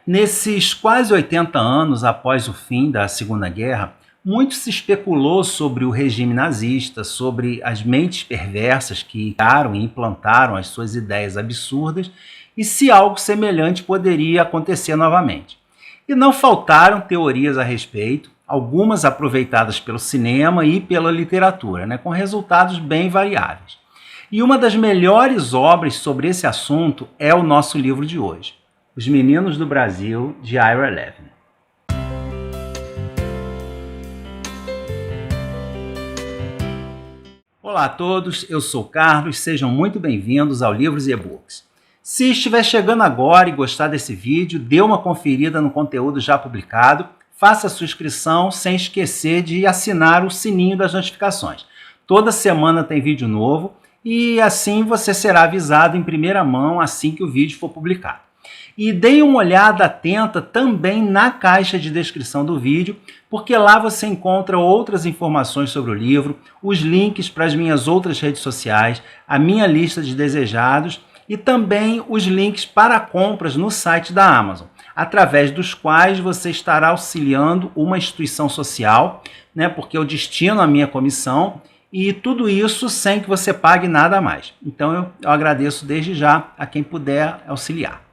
Nesses quase 80 anos após o fim da Segunda Guerra, muito se especulou sobre o regime nazista, sobre as mentes perversas que criaram e implantaram as suas ideias absurdas e se algo semelhante poderia acontecer novamente. E não faltaram teorias a respeito, algumas aproveitadas pelo cinema e pela literatura, com resultados bem variáveis. E uma das melhores obras sobre esse assunto é o nosso livro de hoje, Os Meninos do Brasil, de Ira Levin. Olá a todos, eu sou Carlos, sejam muito bem-vindos ao Livros e E-Books. Se estiver chegando agora e gostar desse vídeo, dê uma conferida no conteúdo já publicado, faça a sua inscrição sem esquecer de assinar o sininho das notificações. Toda semana tem vídeo novo e assim você será avisado em primeira mão assim que o vídeo for publicado. E deem uma olhada atenta também na caixa de descrição do vídeo, porque lá você encontra outras informações sobre o livro, os links para as minhas outras redes sociais, a minha lista de desejados e também os links para compras no site da Amazon, através dos quais você estará auxiliando uma instituição social, porque eu destino a minha comissão e tudo isso sem que você pague nada a mais. Então eu agradeço desde já a quem puder auxiliar.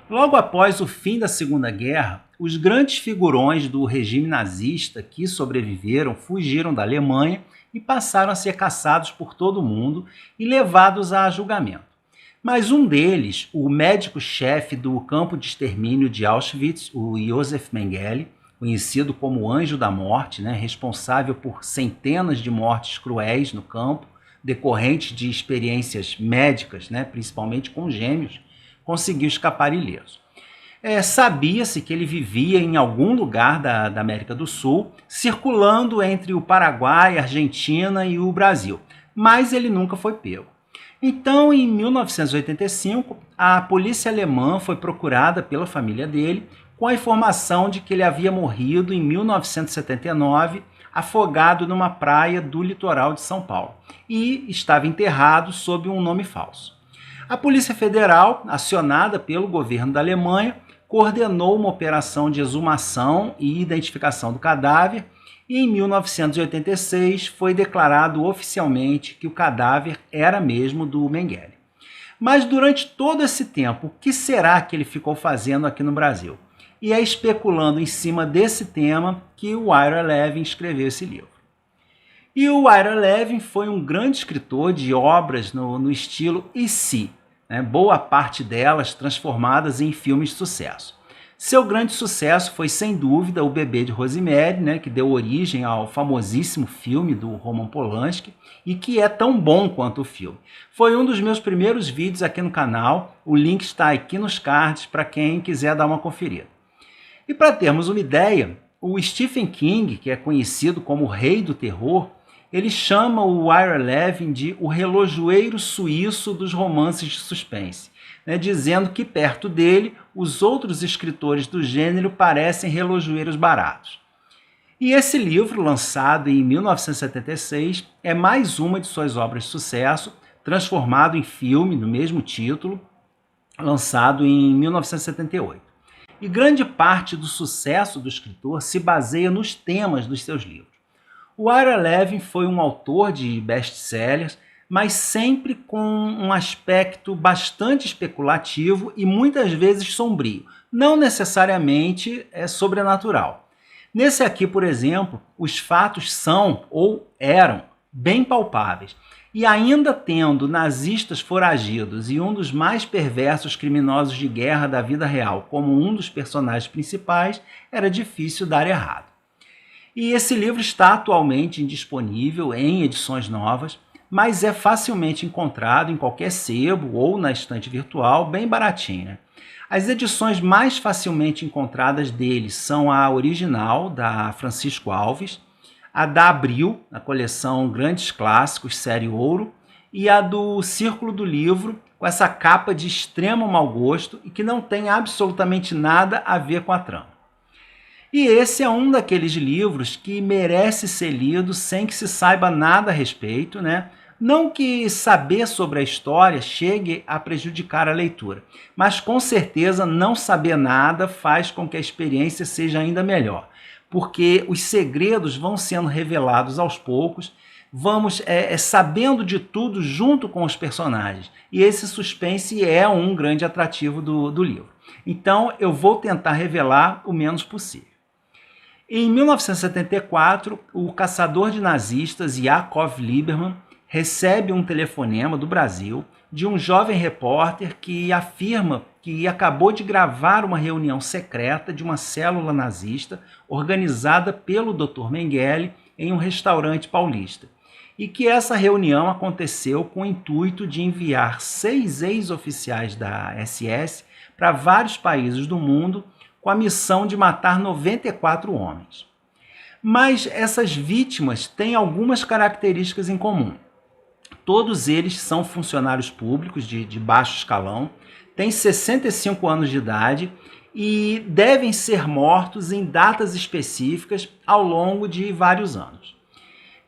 Logo após o fim da Segunda Guerra, os grandes figurões do regime nazista que sobreviveram fugiram da Alemanha e passaram a ser caçados por todo o mundo e levados a julgamento. Mas um deles, o médico-chefe do campo de extermínio de Auschwitz, o Josef Mengele, conhecido como Anjo da Morte, responsável por centenas de mortes cruéis no campo, decorrentes de experiências médicas, principalmente com gêmeos, conseguiu escapar ileso. Sabia-se que ele vivia em algum lugar da América do Sul, circulando entre o Paraguai, a Argentina e o Brasil, mas ele nunca foi pego. Então, em 1985, a polícia alemã foi procurada pela família dele com a informação de que ele havia morrido em 1979, afogado numa praia do litoral de São Paulo, e estava enterrado sob um nome falso. A Polícia Federal, acionada pelo governo da Alemanha, coordenou uma operação de exumação e identificação do cadáver e em 1986 foi declarado oficialmente que o cadáver era mesmo do Mengele. Mas durante todo esse tempo, o que será que ele ficou fazendo aqui no Brasil? E é especulando em cima desse tema que o Ira Levin escreveu esse livro. E o Ira Levin foi um grande escritor de obras no estilo E Se, boa parte delas transformadas em filmes de sucesso. Seu grande sucesso foi, sem dúvida, O Bebê de Rosemary, que deu origem ao famosíssimo filme do Roman Polanski e que é tão bom quanto o filme. Foi um dos meus primeiros vídeos aqui no canal, o link está aqui nos cards para quem quiser dar uma conferida. E para termos uma ideia, o Stephen King, que é conhecido como o rei do terror, ele chama o Ira Levin de o relojoeiro suíço dos romances de suspense, dizendo que perto dele os outros escritores do gênero parecem relojoeiros baratos. E esse livro, lançado em 1976, é mais uma de suas obras de sucesso, transformado em filme do mesmo título, lançado em 1978. E grande parte do sucesso do escritor se baseia nos temas dos seus livros. O Ira Levin foi um autor de best-sellers, mas sempre com um aspecto bastante especulativo e muitas vezes sombrio, não necessariamente sobrenatural. Nesse aqui, por exemplo, os fatos são ou eram bem palpáveis, e ainda tendo nazistas foragidos e um dos mais perversos criminosos de guerra da vida real como um dos personagens principais, era difícil dar errado. E esse livro está atualmente indisponível em edições novas, mas é facilmente encontrado em qualquer sebo ou na estante virtual, bem baratinho. As edições mais facilmente encontradas dele são a original, da Francisco Alves, a da Abril, na coleção Grandes Clássicos, série Ouro, e a do Círculo do Livro, com essa capa de extremo mau gosto e que não tem absolutamente nada a ver com a trama. E esse é um daqueles livros que merece ser lido sem que se saiba nada a respeito, Não que saber sobre a história chegue a prejudicar a leitura, mas com certeza não saber nada faz com que a experiência seja ainda melhor, porque os segredos vão sendo revelados aos poucos, vamos sabendo de tudo junto com os personagens, e esse suspense é um grande atrativo do livro. Então eu vou tentar revelar o menos possível. Em 1974, o caçador de nazistas Yakov Lieberman recebe um telefonema do Brasil de um jovem repórter que afirma que acabou de gravar uma reunião secreta de uma célula nazista organizada pelo Dr. Mengele em um restaurante paulista, e que essa reunião aconteceu com o intuito de enviar 6 ex-oficiais da SS para vários países do mundo com a missão de matar 94 homens. Mas essas vítimas têm algumas características em comum. Todos eles são funcionários públicos de baixo escalão, têm 65 anos de idade e devem ser mortos em datas específicas ao longo de vários anos.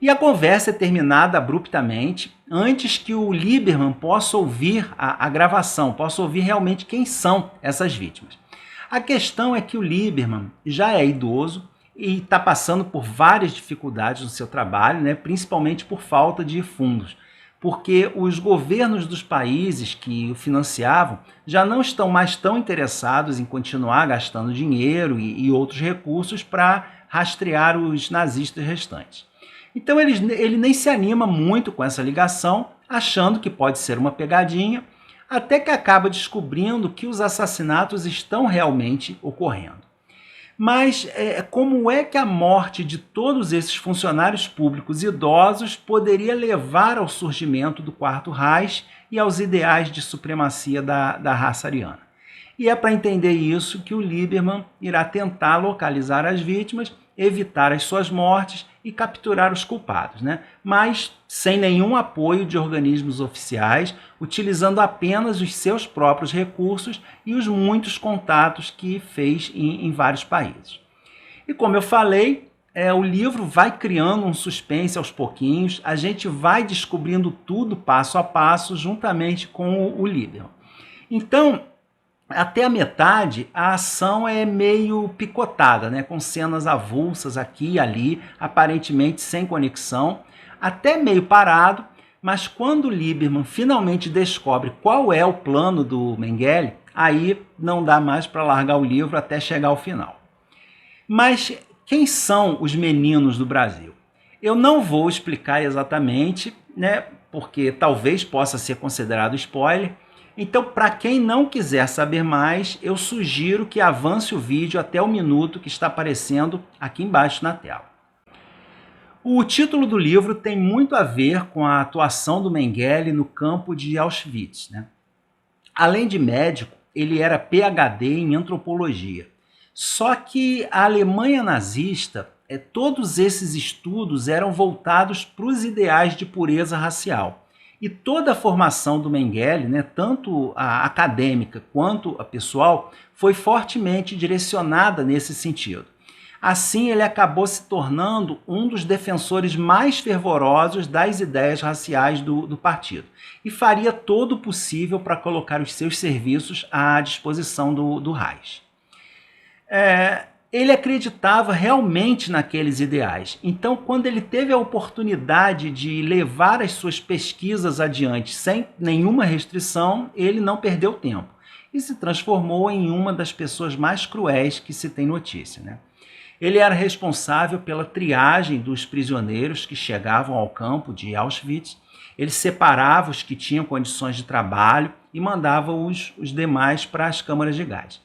E a conversa é terminada abruptamente, antes que o Lieberman possa ouvir a gravação, possa ouvir realmente quem são essas vítimas. A questão é que o Lieberman já é idoso e está passando por várias dificuldades no seu trabalho, né, principalmente por falta de fundos, porque os governos dos países que o financiavam já não estão mais tão interessados em continuar gastando dinheiro e outros recursos para rastrear os nazistas restantes. Então ele nem se anima muito com essa ligação, achando que pode ser uma pegadinha, até que acaba descobrindo que os assassinatos estão realmente ocorrendo. Mas como é que a morte de todos esses funcionários públicos idosos poderia levar ao surgimento do Quarto Reich e aos ideais de supremacia da raça ariana? E é para entender isso que o Lieberman irá tentar localizar as vítimas, evitar as suas mortes e capturar os culpados, né? Mas sem nenhum apoio de organismos oficiais, utilizando apenas os seus próprios recursos e os muitos contatos que fez em vários países. E como eu falei, o livro vai criando um suspense aos pouquinhos, a gente vai descobrindo tudo passo a passo juntamente com o Lieberman. Então, até a metade, a ação é meio picotada, né? Com cenas avulsas aqui e ali, aparentemente sem conexão, até meio parado, mas quando o Lieberman finalmente descobre qual é o plano do Mengele, aí não dá mais para largar o livro até chegar ao final. Mas quem são os meninos do Brasil? Eu não vou explicar exatamente, né? Porque talvez possa ser considerado spoiler. Então, para quem não quiser saber mais, eu sugiro que avance o vídeo até o minuto que está aparecendo aqui embaixo na tela. O título do livro tem muito a ver com a atuação do Mengele no campo de Auschwitz, né? Além de médico, ele era PhD em antropologia. Só que a Alemanha nazista, todos esses estudos eram voltados para os ideais de pureza racial. E toda a formação do Mengele, né, tanto a acadêmica quanto a pessoal, foi fortemente direcionada nesse sentido. Assim, ele acabou se tornando um dos defensores mais fervorosos das ideias raciais do partido e faria todo o possível para colocar os seus serviços à disposição do Reich. Ele acreditava realmente naqueles ideais. Então, quando ele teve a oportunidade de levar as suas pesquisas adiante sem nenhuma restrição, ele não perdeu tempo e se transformou em uma das pessoas mais cruéis que se tem notícia, né? Ele era responsável pela triagem dos prisioneiros que chegavam ao campo de Auschwitz. Ele separava os que tinham condições de trabalho e mandava os demais para as câmaras de gás.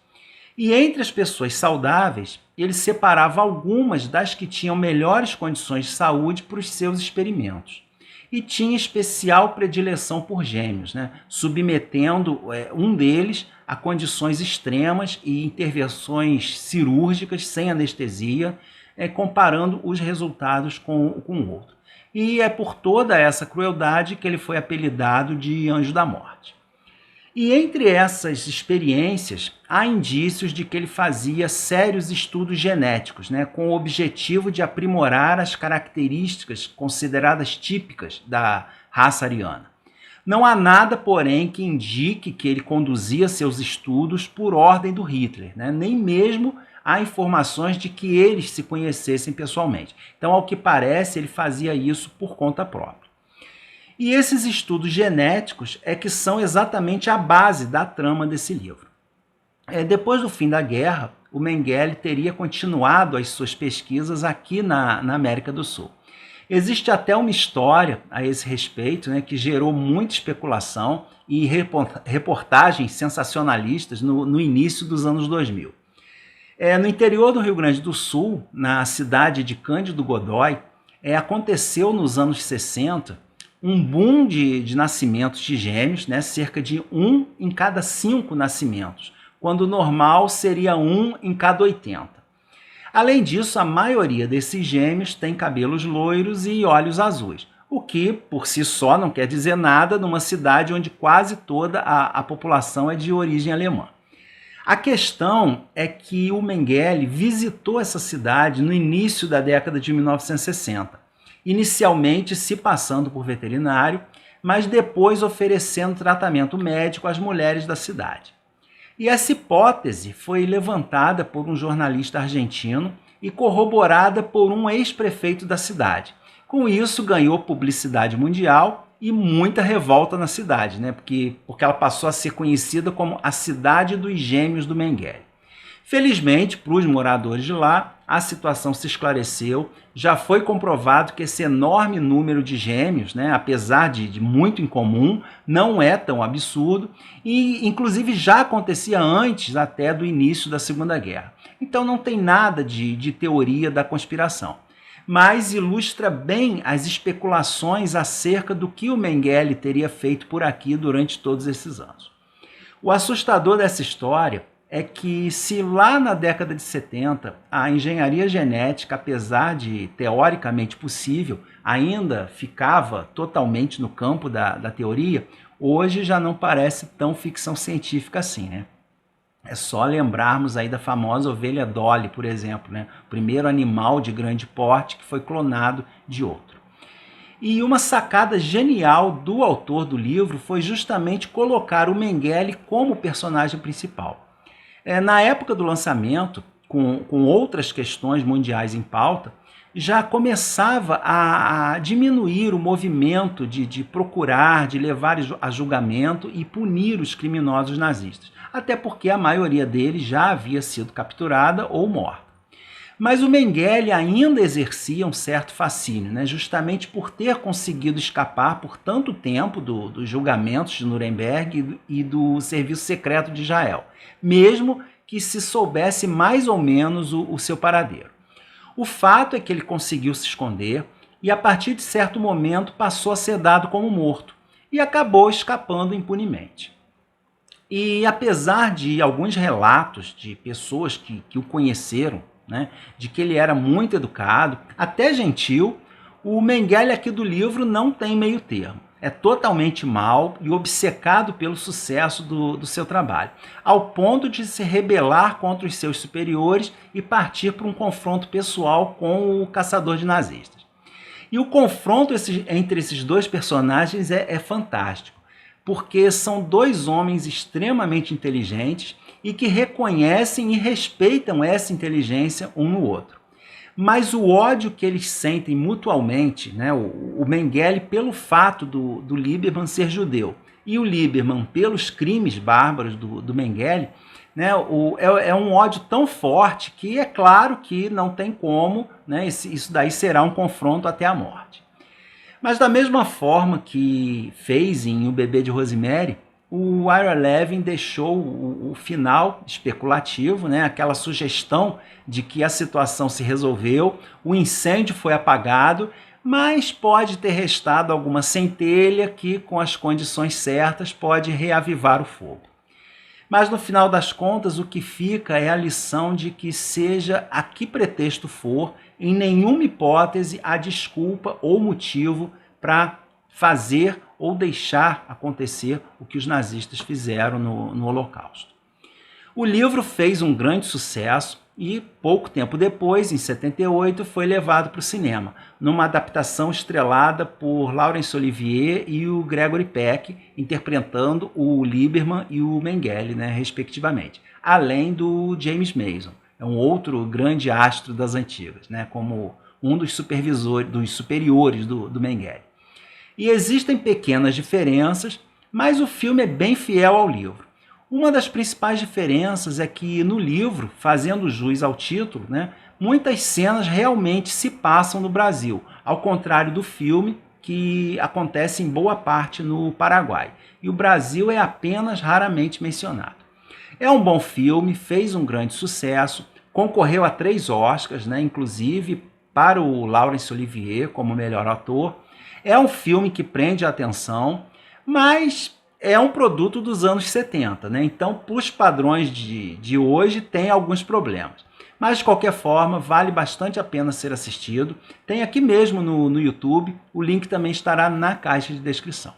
E entre as pessoas saudáveis, ele separava algumas das que tinham melhores condições de saúde para os seus experimentos. E tinha especial predileção por gêmeos, né? Submetendo um deles a condições extremas e intervenções cirúrgicas sem anestesia, comparando os resultados com o outro. E é por toda essa crueldade que ele foi apelidado de Anjo da Morte. E entre essas experiências, há indícios de que ele fazia sérios estudos genéticos, né, com o objetivo de aprimorar as características consideradas típicas da raça ariana. Não há nada, porém, que indique que ele conduzia seus estudos por ordem do Hitler, né? Nem mesmo há informações de que eles se conhecessem pessoalmente. Então, ao que parece, ele fazia isso por conta própria. E esses estudos genéticos é que são exatamente a base da trama desse livro. Depois do fim da guerra, o Mengele teria continuado as suas pesquisas aqui na América do Sul. Existe até uma história a esse respeito, né, que gerou muita especulação e reportagens sensacionalistas no início dos anos 2000. No interior do Rio Grande do Sul, na cidade de Cândido Godói, aconteceu nos anos 60 um boom de nascimentos de gêmeos, né, cerca de 1 em cada 5 nascimentos, quando o normal seria 1 em cada 80. Além disso, a maioria desses gêmeos tem cabelos loiros e olhos azuis, o que, por si só, não quer dizer nada numa cidade onde quase toda a população é de origem alemã. A questão é que o Mengele visitou essa cidade no início da década de 1960, inicialmente se passando por veterinário, mas depois oferecendo tratamento médico às mulheres da cidade. E essa hipótese foi levantada por um jornalista argentino e corroborada por um ex-prefeito da cidade. Com isso, ganhou publicidade mundial e muita revolta na cidade, né? Porque ela passou a ser conhecida como a cidade dos gêmeos do Mengele. Felizmente, para os moradores de lá, a situação se esclareceu. Já foi comprovado que esse enorme número de gêmeos, né, apesar de muito incomum, não é tão absurdo e, inclusive, já acontecia antes até do início da Segunda Guerra. Então, não tem nada de teoria da conspiração, mas ilustra bem as especulações acerca do que o Mengele teria feito por aqui durante todos esses anos. O assustador dessa história é que, se lá na década de 70 a engenharia genética, apesar de teoricamente possível, ainda ficava totalmente no campo da teoria, hoje já não parece tão ficção científica assim, né? É só lembrarmos aí da famosa ovelha Dolly, por exemplo, né? O primeiro animal de grande porte que foi clonado de outro. E uma sacada genial do autor do livro foi justamente colocar o Mengele como personagem principal. Na época do lançamento, com outras questões mundiais em pauta, já começava a diminuir o movimento de procurar, de levar a julgamento e punir os criminosos nazistas, até porque a maioria deles já havia sido capturada ou morta. Mas o Mengele ainda exercia um certo fascínio, né, justamente por ter conseguido escapar por tanto tempo dos julgamentos de Nuremberg e do Serviço Secreto de Israel, mesmo que se soubesse mais ou menos o seu paradeiro. O fato é que ele conseguiu se esconder e, a partir de certo momento, passou a ser dado como morto e acabou escapando impunemente. E apesar de alguns relatos de pessoas que o conheceram, né, de que ele era muito educado, até gentil, o Mengele aqui do livro não tem meio termo. É totalmente mau e obcecado pelo sucesso do seu trabalho, ao ponto de se rebelar contra os seus superiores e partir para um confronto pessoal com o caçador de nazistas. E o confronto entre esses dois personagens é fantástico, porque são dois homens extremamente inteligentes e que reconhecem e respeitam essa inteligência um no outro. Mas o ódio que eles sentem mutualmente, né, o Mengele pelo fato do Lieberman ser judeu e o Lieberman pelos crimes bárbaros do Mengele, né, é um ódio tão forte que é claro que não tem como, né, isso daí será um confronto até a morte. Mas da mesma forma que fez em O Bebê de Rosemary, o Ira Levin deixou o final especulativo, né? Aquela sugestão de que a situação se resolveu, o incêndio foi apagado, mas pode ter restado alguma centelha que, com as condições certas, pode reavivar o fogo. Mas no final das contas, o que fica é a lição de que, seja a que pretexto for, em nenhuma hipótese há desculpa ou motivo para fazer ou deixar acontecer o que os nazistas fizeram no Holocausto. O livro fez um grande sucesso e, pouco tempo depois, em 78, foi levado para o cinema, numa adaptação estrelada por Laurence Olivier e o Gregory Peck, interpretando o Lieberman e o Mengele, né, respectivamente, além do James Mason, é um outro grande astro das antigas, né, como um dos superiores do Mengele. E existem pequenas diferenças, mas o filme é bem fiel ao livro. Uma das principais diferenças é que no livro, fazendo jus ao título, né, muitas cenas realmente se passam no Brasil, ao contrário do filme, que acontece em boa parte no Paraguai. E o Brasil é apenas raramente mencionado. É um bom filme, fez um grande sucesso, concorreu a 3 Oscars, né, inclusive para o Laurence Olivier como melhor ator. É um filme que prende a atenção, mas é um produto dos anos 70, né? Então, para os padrões de hoje, tem alguns problemas. Mas, de qualquer forma, vale bastante a pena ser assistido. Tem aqui mesmo no YouTube, o link também estará na caixa de descrição.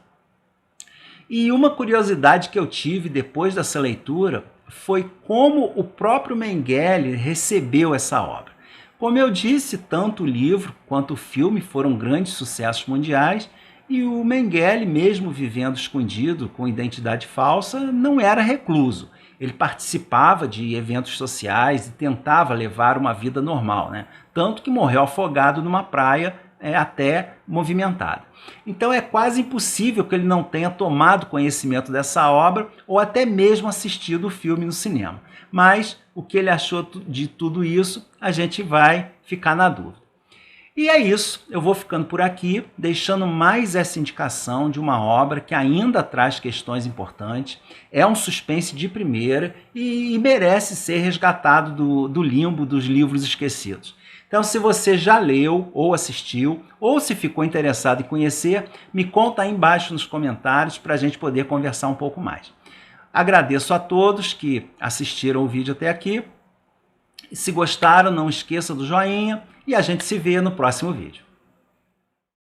E uma curiosidade que eu tive depois dessa leitura foi como o próprio Mengele recebeu essa obra. Como eu disse, tanto o livro quanto o filme foram grandes sucessos mundiais, e o Mengele, mesmo vivendo escondido, com identidade falsa, não era recluso. Ele participava de eventos sociais e tentava levar uma vida normal, né? Tanto que morreu afogado numa praia até movimentada. Então é quase impossível que ele não tenha tomado conhecimento dessa obra ou até mesmo assistido o filme no cinema. Mas o que ele achou de tudo isso, a gente vai ficar na dúvida. E é isso, eu vou ficando por aqui, deixando mais essa indicação de uma obra que ainda traz questões importantes, é um suspense de primeira e merece ser resgatado do limbo dos livros esquecidos. Então, se você já leu ou assistiu, ou se ficou interessado em conhecer, me conta aí embaixo nos comentários para a gente poder conversar um pouco mais. Agradeço a todos que assistiram o vídeo até aqui. Se gostaram, não esqueça do joinha e a gente se vê no próximo vídeo.